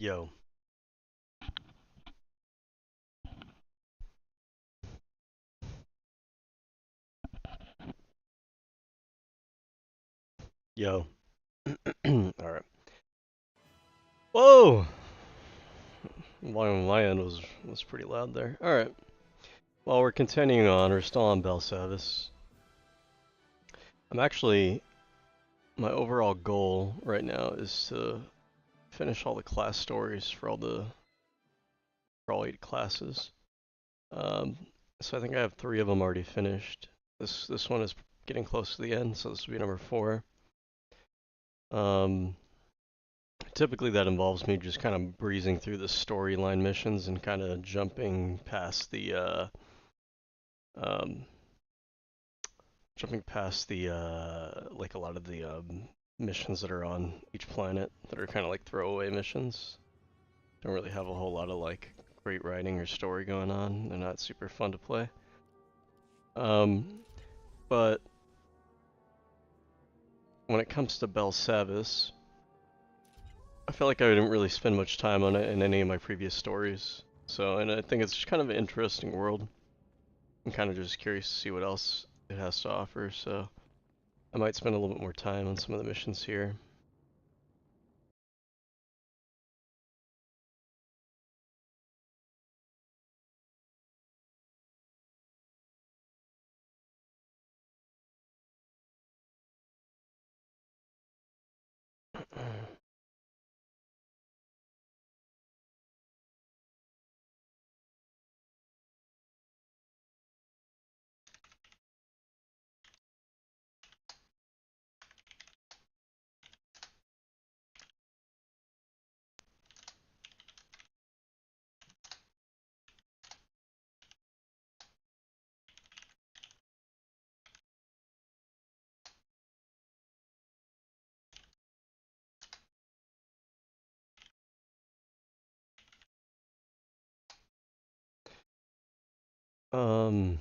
Yo, yo. All right. Whoa! My end was pretty loud there. All right. Well, we're continuing on. We're still on Belsavis. I'm actually my overall goal right now is to finish all the class stories for all 8 classes. Um, so I think I have 3 of them already finished. This one is getting close to the end, so this will be number 4. Um, Typically, that involves me just kind of breezing through the storyline missions and kind of um, jumping past the like a lot of the missions that are on each planet that are kind of like throwaway missions. Don't really have a whole lot of like great writing or story going on. They're not super fun to play. Um, but when it comes to Belsavis, I feel like I didn't really spend much time on it in any of my previous stories. So, and I think it's just kind of an interesting world. I'm kind of just curious to see what else it has to offer, so I might spend a little bit more time on some of the missions here. Um,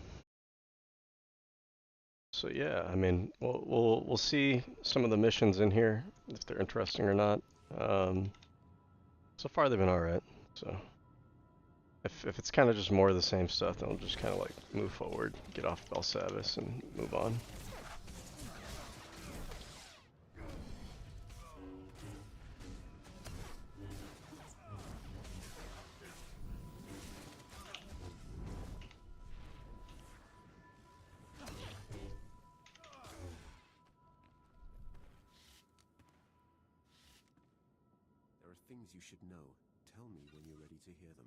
so yeah, I mean, we'll see some of the missions in here if they're interesting or not. Um, so far they've been all right. So if it's kind of just more of the same stuff, then we'll just kind of like move forward, get off Belsavis, and move on. There are things you should know. Tell me when you're ready to hear them.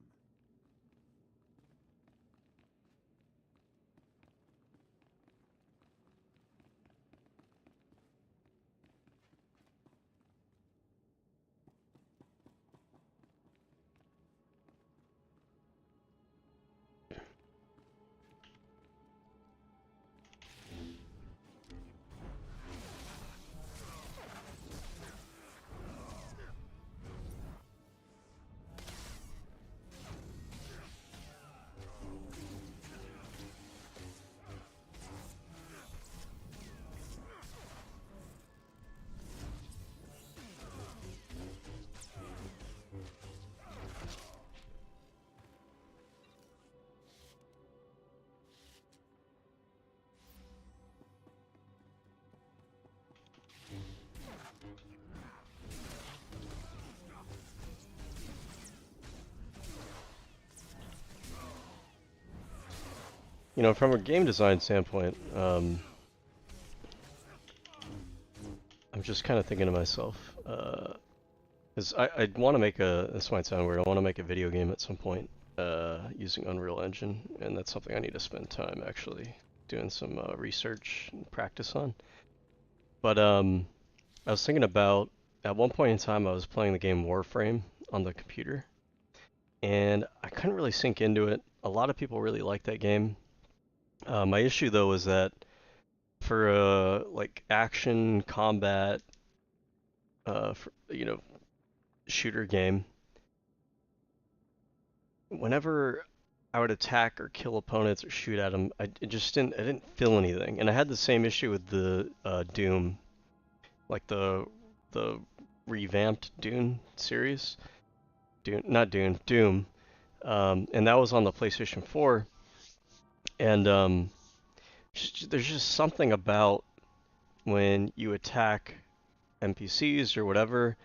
You know, from a game design standpoint, I'm just kind of thinking to myself, because I want to make this might sound weird, I want to make a video game at some point using Unreal Engine, and that's something I need to spend time actually doing some research and practice on. But I was thinking about, at one point in time, I was playing the game Warframe on the computer, and I couldn't really sink into it. A lot of people really like that game. My issue though is that for a like action combat, you know, shooter game, whenever I would attack or kill opponents or shoot at them, I didn't feel anything. And I had the same issue with the Doom, like the revamped Doom series. Doom. And that was on the PlayStation 4. And there's just something about when you attack NPCs or whatever,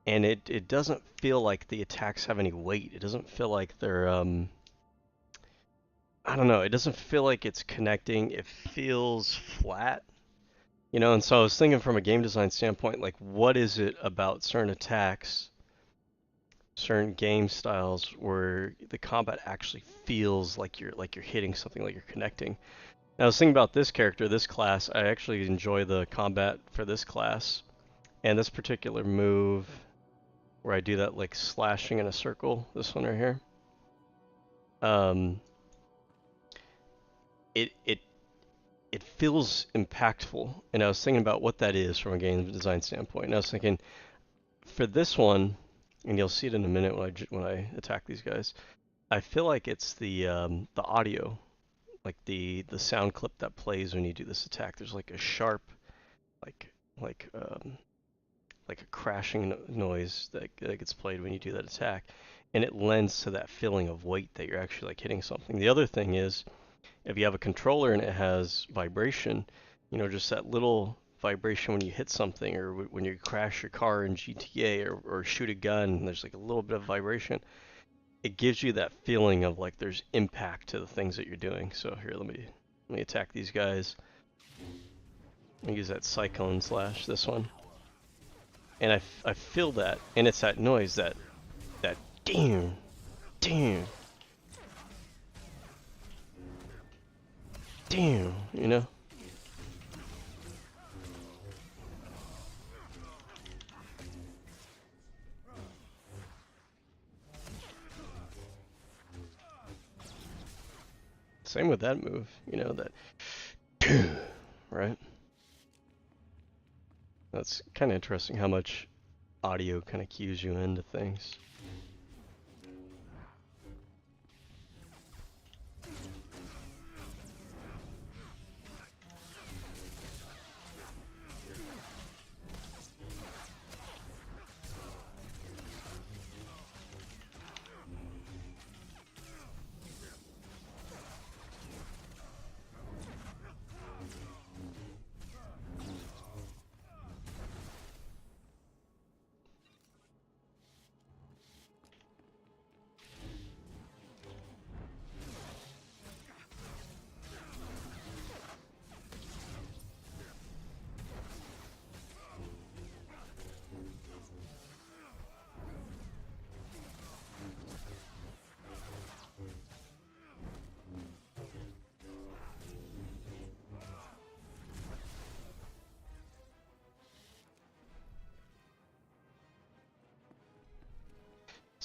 and it doesn't feel like the attacks have any weight. It doesn't feel like they're I don't know. It doesn't feel like it's connecting. It feels flat. You know, and so I was thinking from a game design standpoint, like what is it about certain attacks, certain game styles where the combat actually feels like you're hitting something, like you're connecting. Now, I was thinking about this character, this class. I actually enjoy the combat for this class, and this particular move where I do that like slashing in a circle. This one right here. Um, it feels impactful, and I was thinking about what that is from a game design standpoint. And I was thinking for this one, and you'll see it in a minute when I attack these guys. I feel like it's the audio, like the sound clip that plays when you do this attack. There's like a sharp, like like um, like a crashing noise that gets played when you do that attack, and it lends to that feeling of weight that you're actually like hitting something. The other thing is if you have a controller and it has vibration, you know, just that little vibration when you hit something or when you crash your car in GTA or shoot a gun, there's like a little bit of vibration. It gives you that feeling of like there's impact to the things that you're doing. So here, let me attack these guys. Let me use that Cyclone Slash, this one. And I feel that, and it's that noise, that damn, damn, damn, you know? Same with that move, you know, that, right? That's kind of interesting how much audio kind of cues you into things.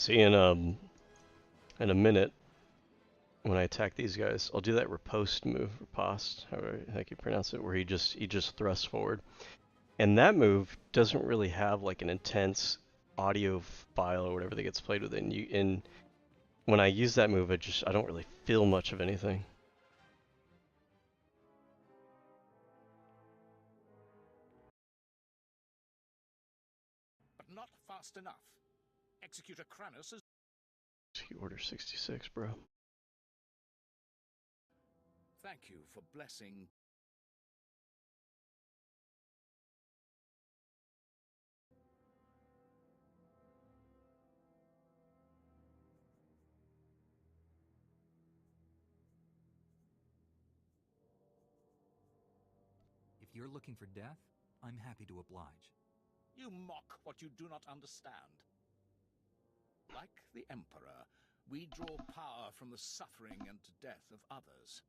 See, in a minute, when I attack these guys, I'll do that riposte move, riposte, however I think you pronounce it, where he just thrusts forward. And that move doesn't really have like an intense audio file or whatever that gets played with it. And when I use that move, I don't really feel much of anything. But not fast enough. Executor Kranos is... Order 66, bro. Thank you for blessing... If you're looking for death, I'm happy to oblige. You mock what you do not understand. Like the Emperor, we draw power from the suffering and death of others.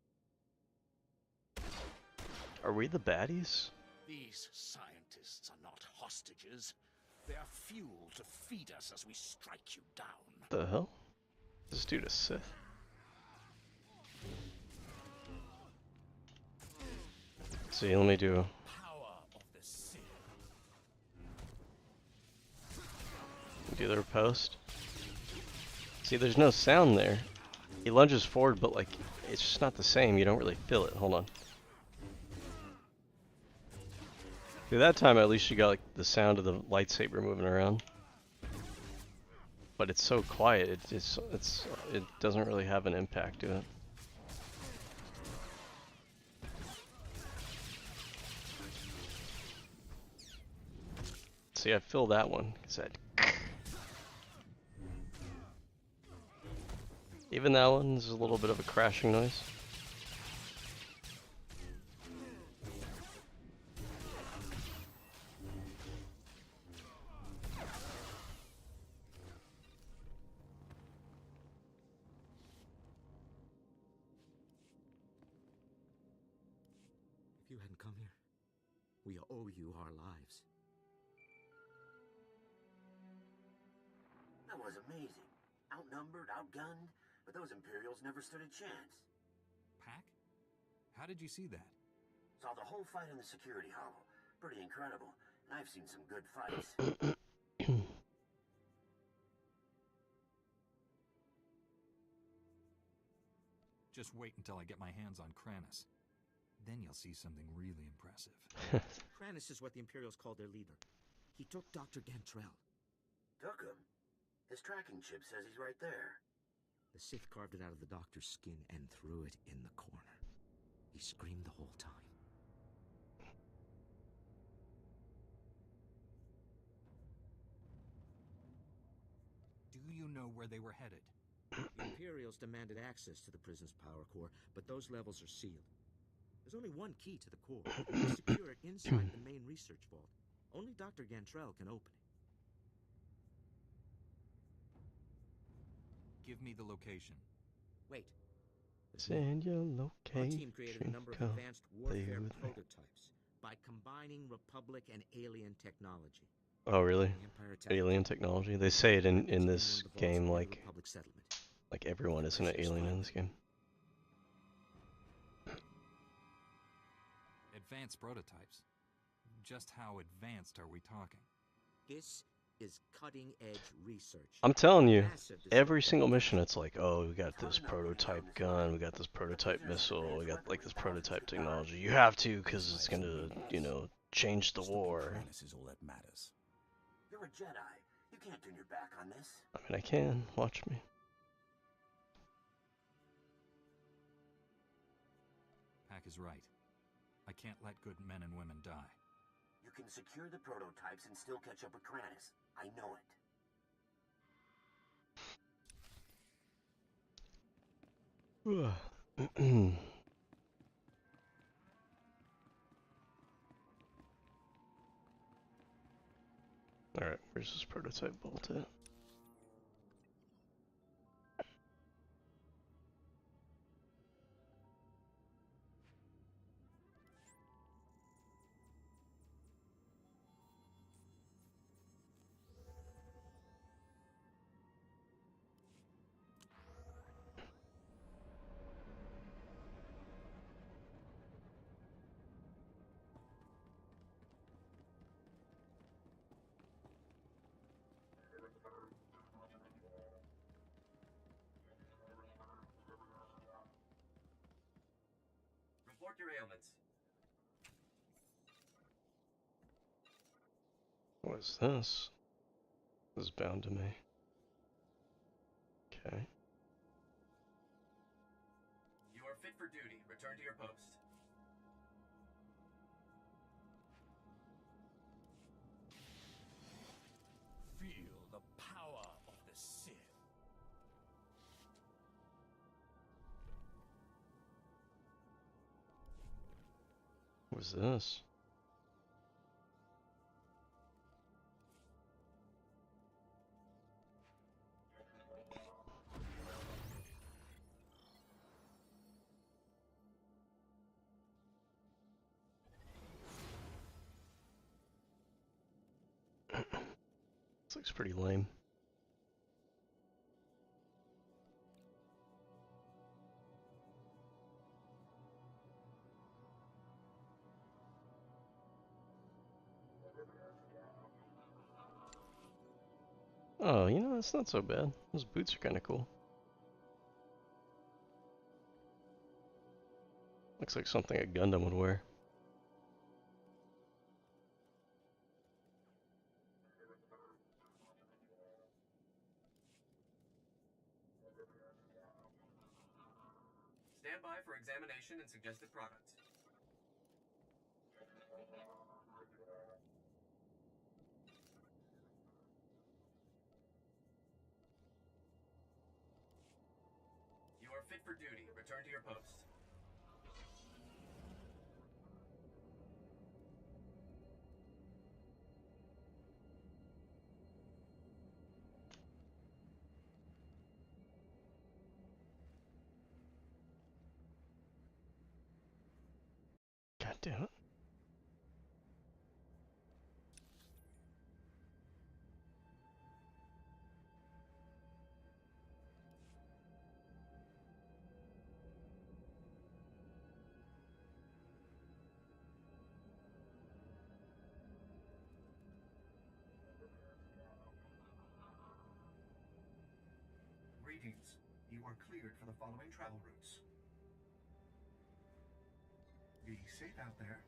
Are we the baddies? These scientists are not hostages. They are fuel to feed us as we strike you down. The hell? This dude a Sith? See, let me do... Do the riposte. See, there's no sound there. He lunges forward, but like, it's just not the same. You don't really feel it. Hold on. See, that time at least you got like the sound of the lightsaber moving around. but it's so quiet. It doesn't really have an impact to it. See, I fill that one. Even that one's a little bit of a crashing noise. If you hadn't come here, we owe you our lives. That was amazing. Outnumbered, outgunned, but those Imperials never stood a chance. Pack? How did you see that? Saw the whole fight in the security hollow. Pretty incredible. And I've seen some good fights. Just wait until I get my hands on Kranis. Then you'll see something really impressive. Kranis is what the Imperials called their leader. He took Dr. Gantrell. Took him? His tracking chip says he's right there. The Sith carved it out of the doctor's skin and threw it in the corner. He screamed the whole time. Do you know where they were headed? The Imperials demanded access to the prison's power core, but those levels are sealed. There's only one key to the core. It's secure inside the main research vault. Only Dr. Gantrell can open it. Give me the location. Wait. Send your Our team location. created a number of Come advanced warfare play with me. prototypes by combining Republic and alien technology. Oh, really? The Empire attacked. Alien technology? They say it in Weapons in this one of the vaults game, near like Republic settlement. everyone is an alien in this game. Advanced prototypes? Just how advanced are we talking? This is cutting-edge research. I'm telling you, Massive every discovery. single mission it's like, oh, we got this prototype gun, we got this prototype missile, we got like this prototype technology. You have to, because it's gonna, you know, change the war. This is all that matters. You're a Jedi. You can't turn your back on this. I mean, I can. Watch me. Pack is right. I can't let good men and women die. You can secure the prototypes and still catch up with Kranis. I know it. Alright, where's this prototype bolt at? Report your ailments. What is this? This is bound to me. Okay. You are fit for duty. Return to your post. Feel the power of the Sith. What is this? This looks pretty lame. Oh, you know, that's not so bad. Those boots are kind of cool. Looks like something a Gundam would wear. examination and suggested products. You are fit for duty. Return to your post. God damn it. Greetings. You are cleared for the following travel routes. Be safe out there.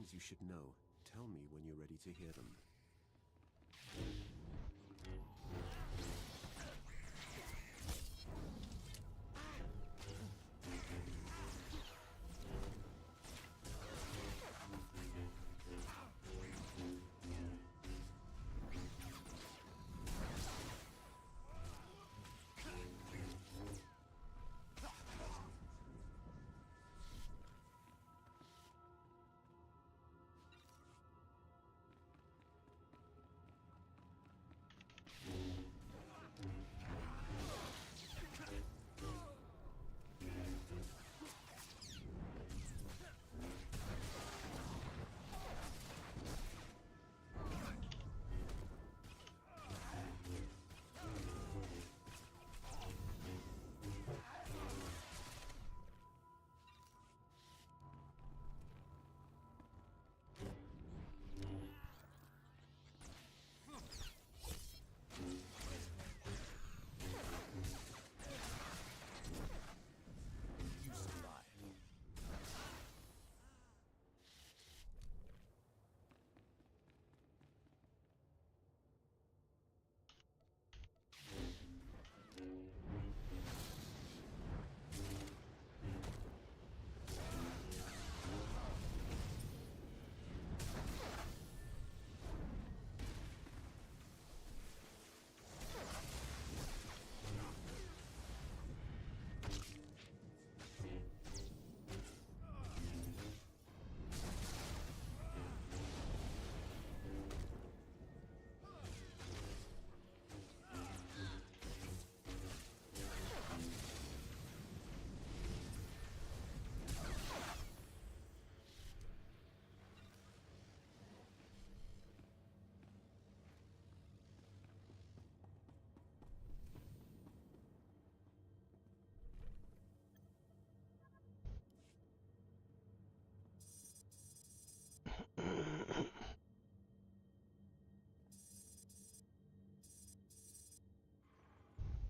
things you should know. Tell me when you're ready to hear them.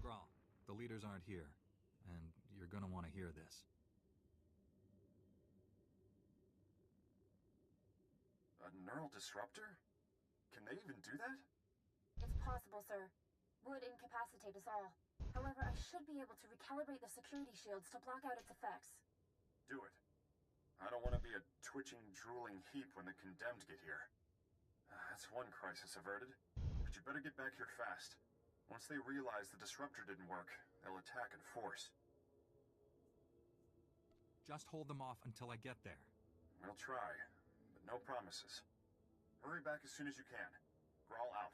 Grawl, the leaders aren't here, and you're gonna want to hear this. A neural disruptor? Can they even do that? It's possible, sir. Would incapacitate us all. However, I should be able to recalibrate the security shields to block out its effects. Do it. I don't want to be a twitching, drooling heap when the condemned get here. That's one crisis averted. But you better get back here fast. Once they realize the disruptor didn't work, they'll attack in force. Just hold them off until I get there. We'll try, but no promises. Hurry back as soon as you can. Grawl out.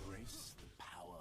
Embrace the power.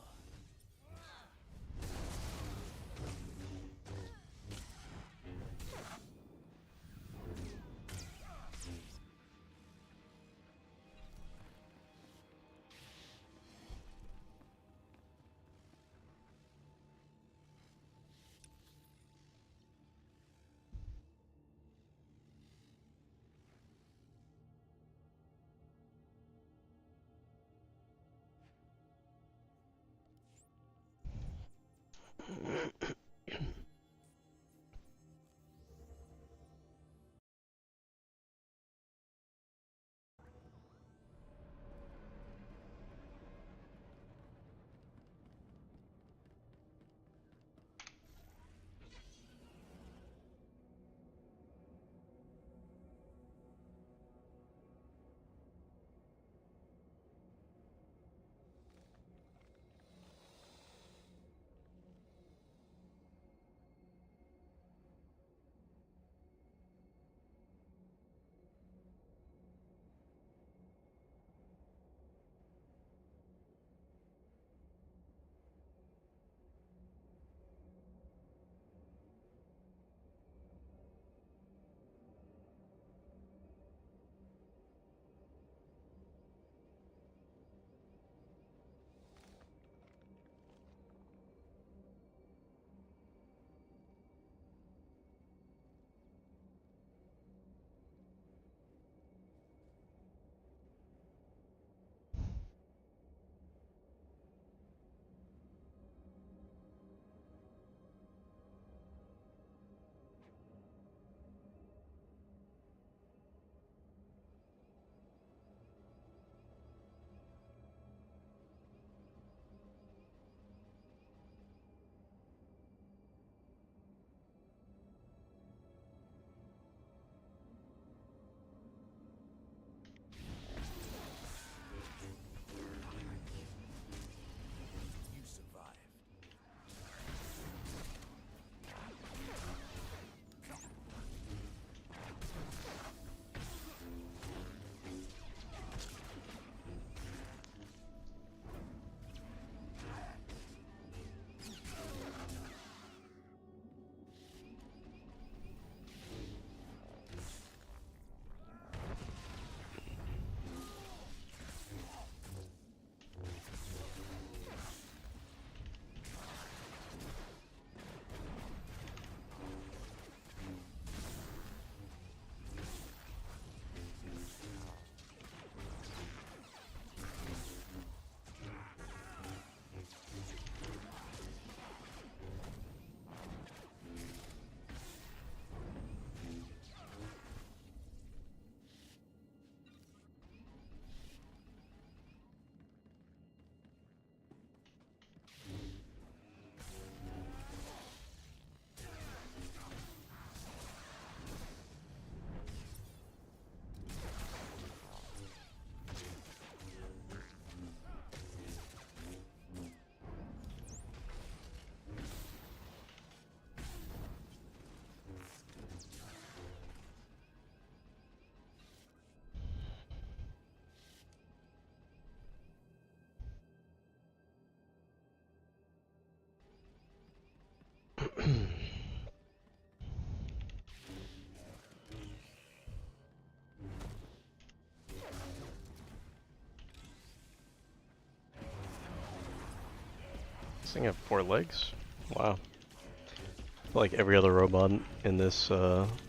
This thing have 4 legs? Wow. I feel like every other robot in this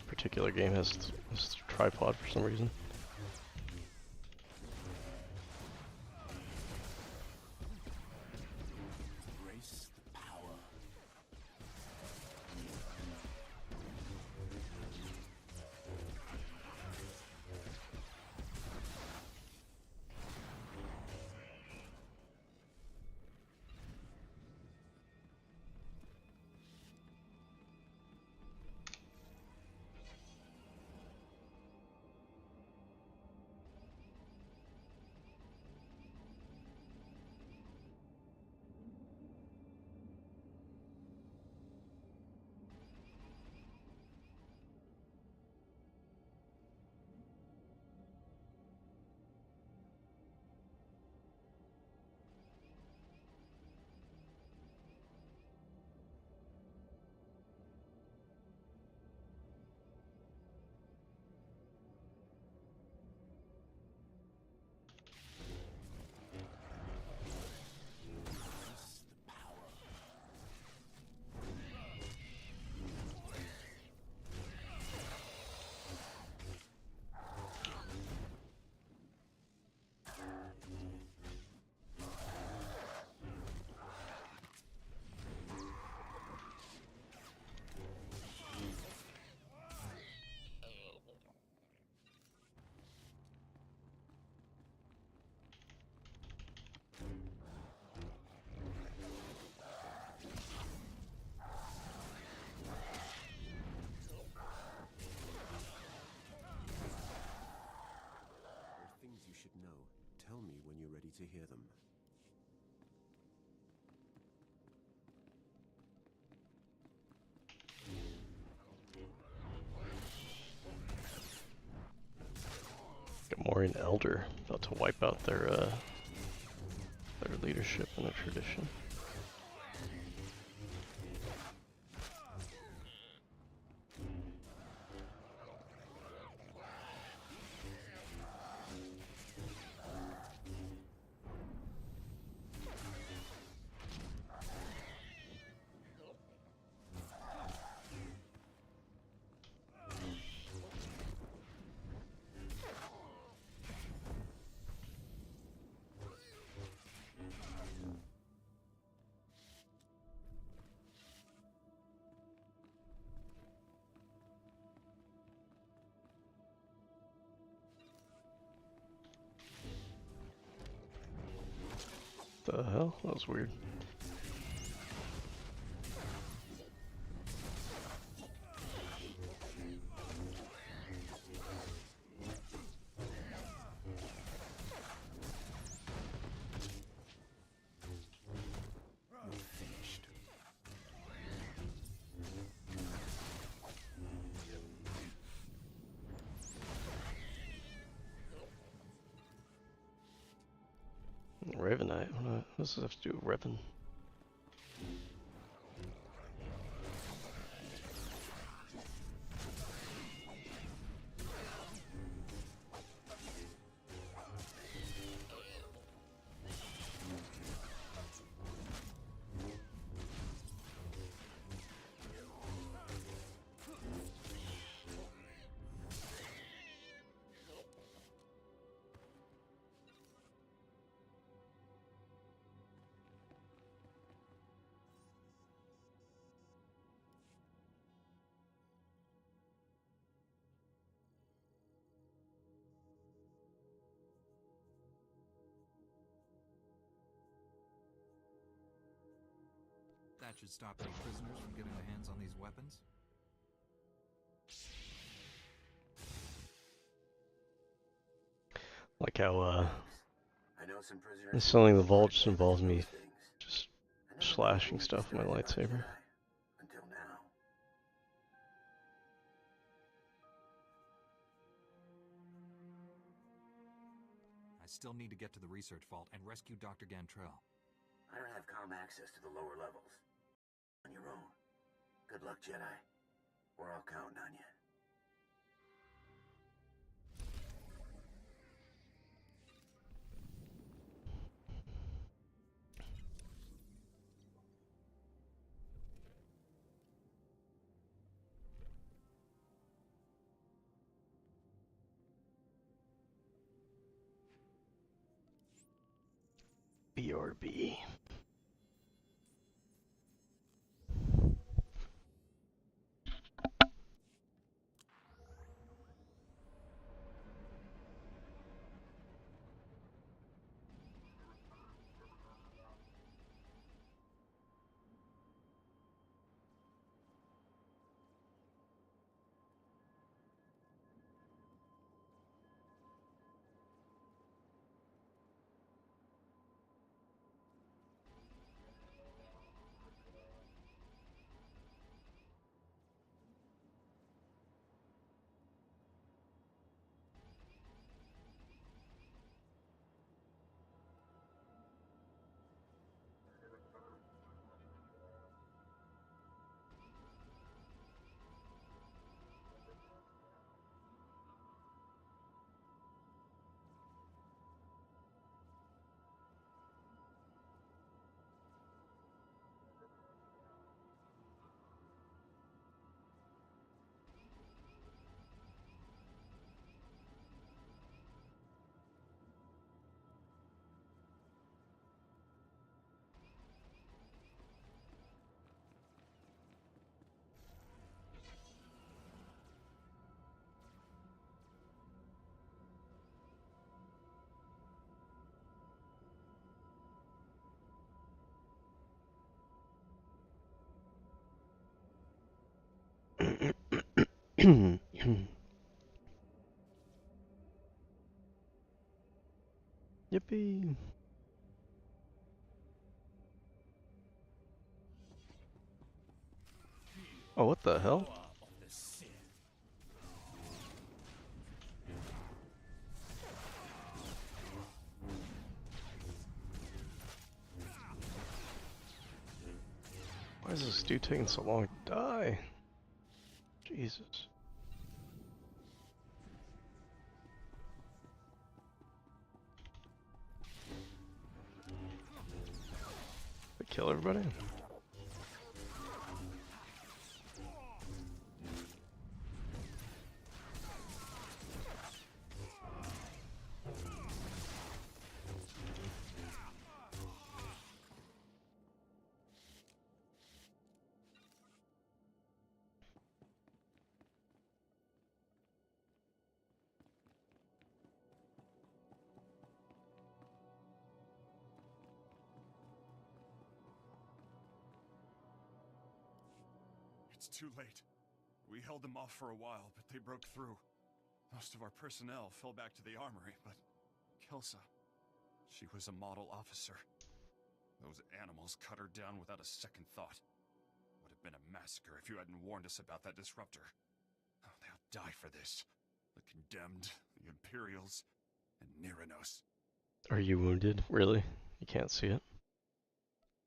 particular game has a tripod for some reason. Embrace the power. Tell me when you're ready to hear them. Gamorrean Elder about to wipe out their leadership and their tradition. The hell? That was weird. Finished. Ravenite? What does this have to do with Revan? That should stop any prisoners from getting their hands on these weapons. Like how I know some prisoners selling the vault just involves me just slashing stuff with my lightsaber. until now. I still need to get to the research vault and rescue Dr. Gantrell. I don't have comm access to the lower levels. On your own. Good luck, Jedi. We're all counting on you. BRB. Yippee! Oh, what the hell? Why is this dude taking so long to die? Jesus. They kill everybody? It's too late. We held them off for a while, but they broke through. Most of our personnel fell back to the armory, but Kelsa, she was a model officer. Those animals cut her down without a second thought. Would have been a massacre if you hadn't warned us about that disruptor. Oh, they'll die for this. The Condemned, the Imperials, and Nyranos. Are you wounded? Really? You can't see it?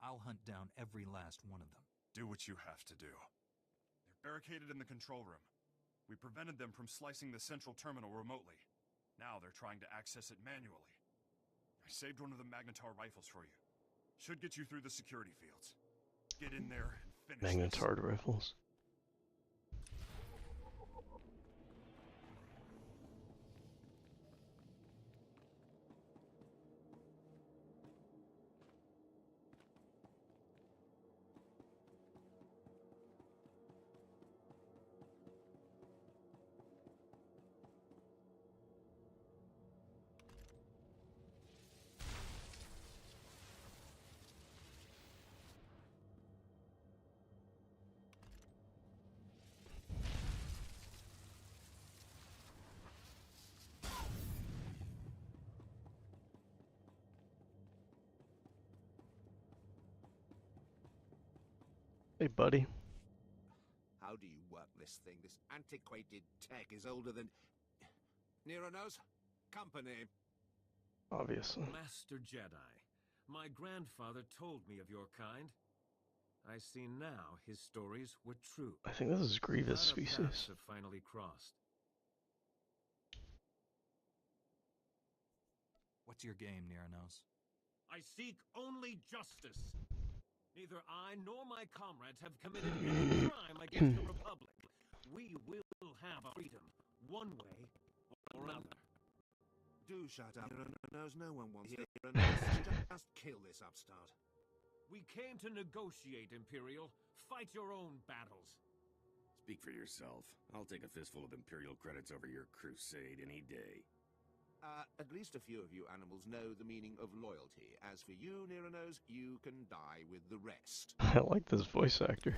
I'll hunt down every last one of them. Do what you have to do. They're barricaded in the control room. We prevented them from slicing the central terminal remotely. Now they're trying to access it manually. I saved one of the Magnetar rifles for you. Should get you through the security fields. Get in there and finish this. Magnetar rifles. Hey, buddy. How do you work this thing? This antiquated tech is older than... Nyranos? Company. Obviously. Master Jedi, my grandfather told me of your kind. I see now his stories were true. I think this is Grievous Our paths species. have finally crossed. What's your game, Nyranos? I seek only justice. Neither I nor my comrades have committed any crime against the Republic. We will have our freedom, one way or another. Do shut up. No one wants to hear. Just kill this upstart. We came to negotiate, Imperial. Fight your own battles. Speak for yourself. I'll take a fistful of Imperial credits over your crusade any day. At least a few of you animals know the meaning of loyalty. As for you, Neronos, you can die with the rest. I like this voice actor.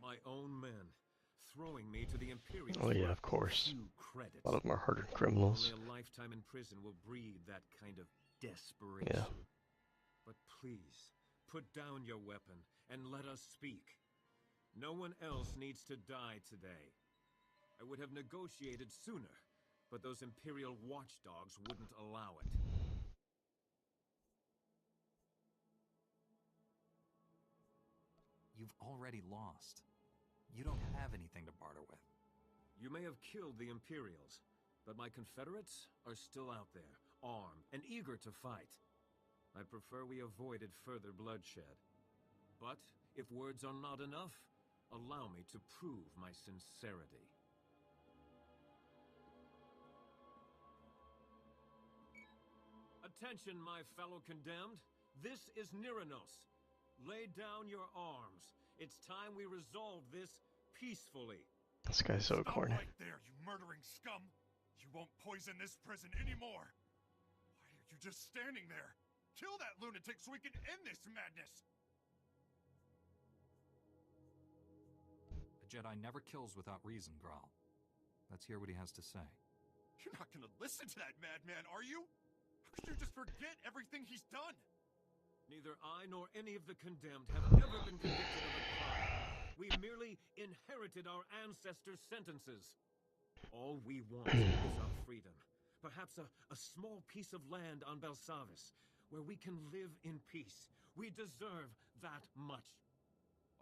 My own men, throwing me to the Imperials. Oh yeah, for of course. few credits. A lot of them are hardened criminals. Only a lifetime in prison will breed that kind of desperation. Yeah. But please, put down your weapon and let us speak. No one else needs to die today. I would have negotiated sooner, but those Imperial watchdogs wouldn't allow it. You've already lost. You don't have anything to barter with. You may have killed the Imperials, but my Confederates are still out there, armed and eager to fight. I prefer we avoided further bloodshed. But if words are not enough, allow me to prove my sincerity. Attention, my fellow condemned. This is Neronos. Lay down your arms. It's time we resolve this peacefully. This guy's so Stop corny. right there, you murdering scum! You won't poison this prison anymore! Why are you just standing there? Kill that lunatic so we can end this madness! A Jedi never kills without reason, Graal. Let's hear what he has to say. You're not gonna listen to that madman, are you? How could you just forget everything he's done? Neither I nor any of the condemned have ever been convicted of a crime. We merely inherited our ancestors' sentences. All we want is our freedom. Perhaps a small piece of land on Belsavis, where we can live in peace. We deserve that much.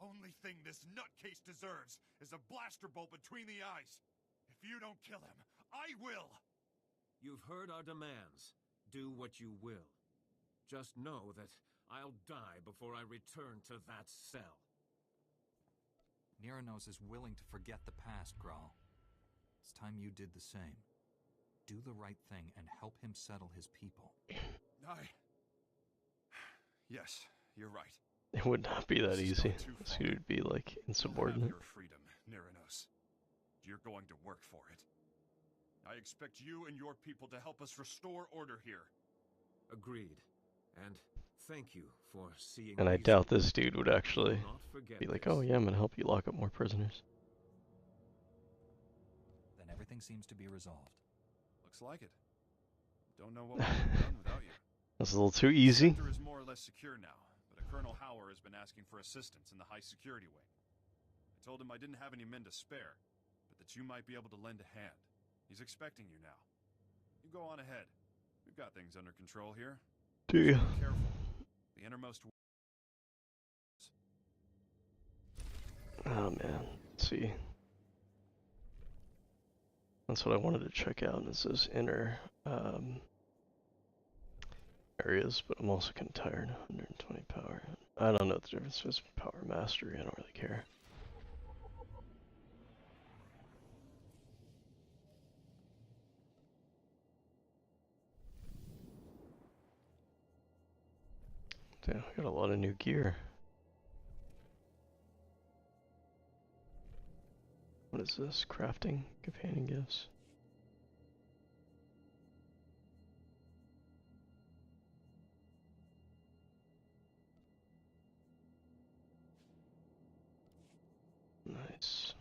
Only thing this nutcase deserves is a blaster bolt between the eyes. If you don't kill him, I will! You've heard our demands. Do what you will. Just know that I'll die before I return to that cell. Neronos is willing to forget the past, Graal. It's time you did the same. Do the right thing and help him settle his people. Yes, you're right. It would not be that This has easy. gone too This far. would be like Have insubordinate. your freedom, Neronos. You're going to work for it. I expect you and your people to help us restore order here. Agreed. And thank you for seeing And I reason. doubt this dude would actually Do not forget be like, this. oh yeah, I'm gonna help you lock up more prisoners. Then everything seems to be resolved. Looks like it. Don't know what we would have done without you. That's a little too The easy. sector is more or less secure now, but a Colonel Hauer has been asking for assistance in the high security wing. I told him I didn't have any men to spare, but that you might be able to lend a hand. He's expecting you now. You go on ahead. We've got things under control here. Do you? Be careful. The innermost. Oh man, let's see. That's what I wanted to check out, is those inner areas, but I'm also kind of tired. 120 power. I don't know what the difference is. Power mastery, I don't really care. Damn, we got a lot of new gear. What is this? Crafting companion gifts. Nice.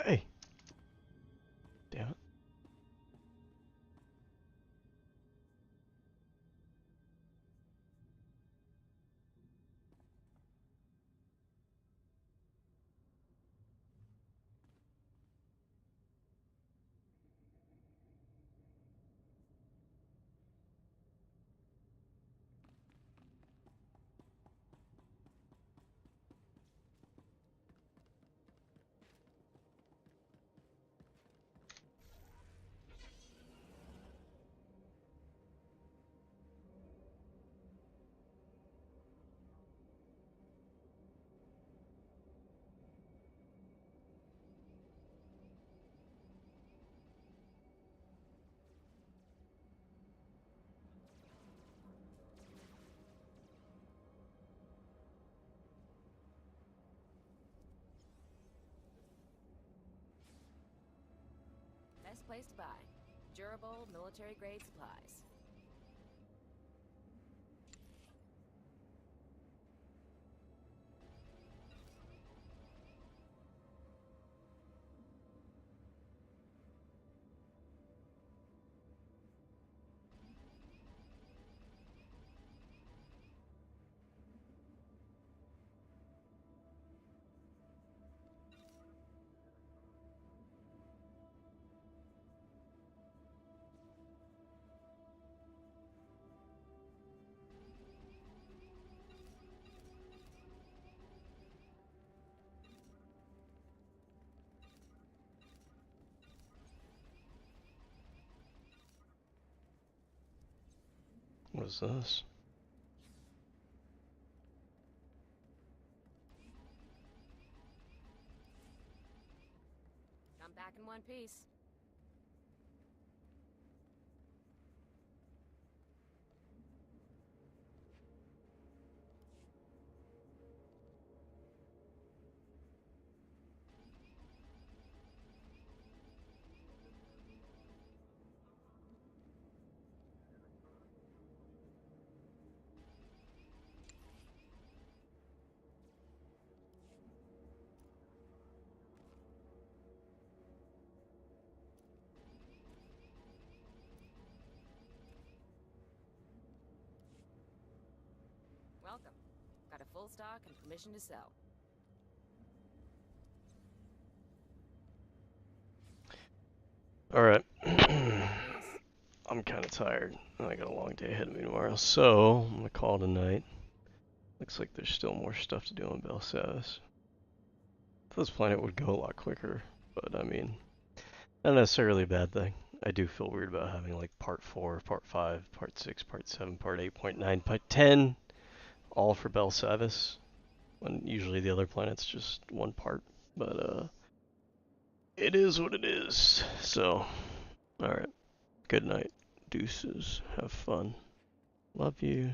Hey! Damn it. Best place to buy. Durable, military-grade supplies. What is this? Come back in one piece. Welcome. Got a full stock and permission to sell. Alright. I'm kind of tired. I got a long day ahead of me tomorrow, so I'm going to call it a night. Looks like there's still more stuff to do on Belsavis. This planet would go a lot quicker, but I mean, not necessarily a bad thing. I do feel weird about having like part 4, part 5, part 6, part 7, part 8.9, part 10, all for Belsavis, when usually the other planet's just one part. But it is what it is. So, alright. Good night. Deuces. Have fun. Love you.